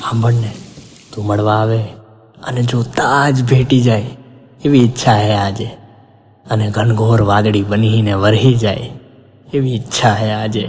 સાંભળને, તું મળવા આવે અને જો તાજ ભેટી જાય એવી ઈચ્છા હે આજે, અને ઘનઘોર વાદળી બનીને વરહી જાય એવી ઈચ્છા હે આજે.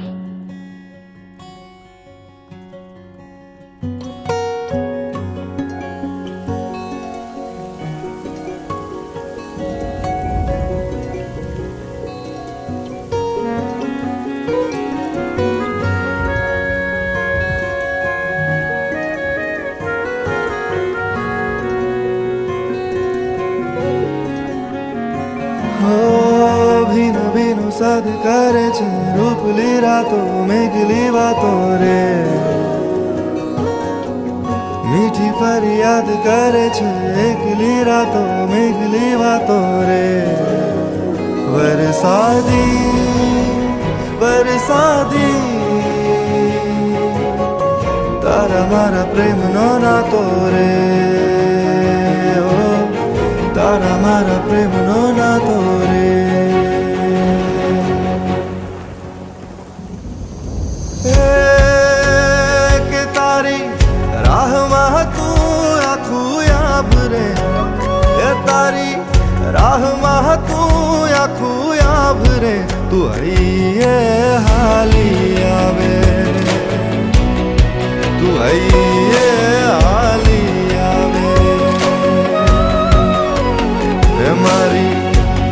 ભીનો ભીનો સાદ કરે છે રૂપલી રાતો મેઘલી વાતો રે, મીઠી ફરિયાદ કરે છે એકલી રાતો મેઘલી વાતો રે. વરસાદી તારા મારા પ્રેમનો નાતો રે, તારા મારા પ્રેમનો નાતો રે. કે તારી રાહમાં તું આખું યાબ રે, એ તારી રાહમાં તું આખું યાબ રે. તું હૈયે હાલી આવે, તું હૈયે હાલી આવે. મારી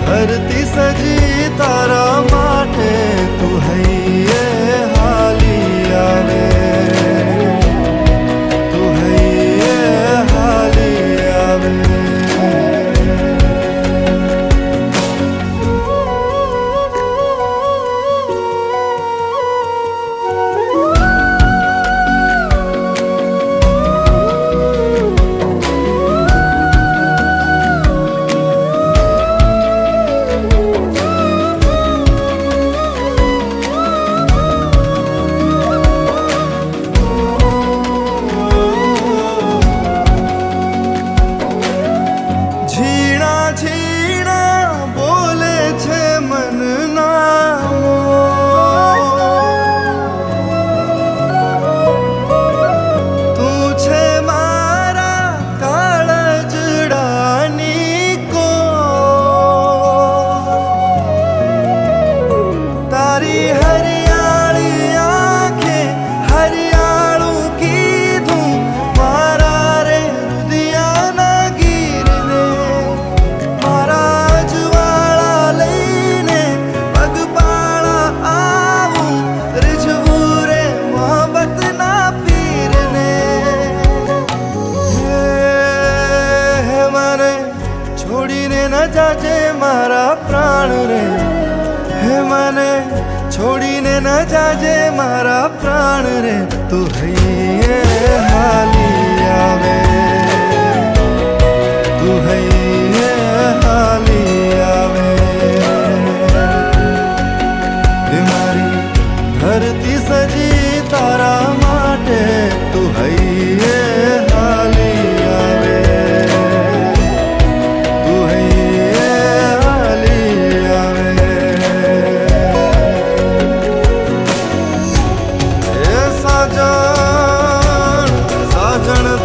ધરતી સજી તારા માટે, તું હૈયે હાલી આવે, તું હૈયે હાલી આવે. જાજે મારા પ્રાણ રે, હે મને છોડીને ન જાજે મારા પ્રાણ રે. તું હૈયે હાલી આવે, તું હૈયે હાલી આવે. મારી ધરતી સજી તારા માટે, તું હૈયે હાલી આવે.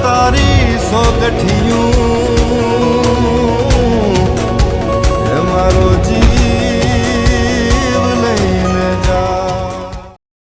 તારી સોગઠી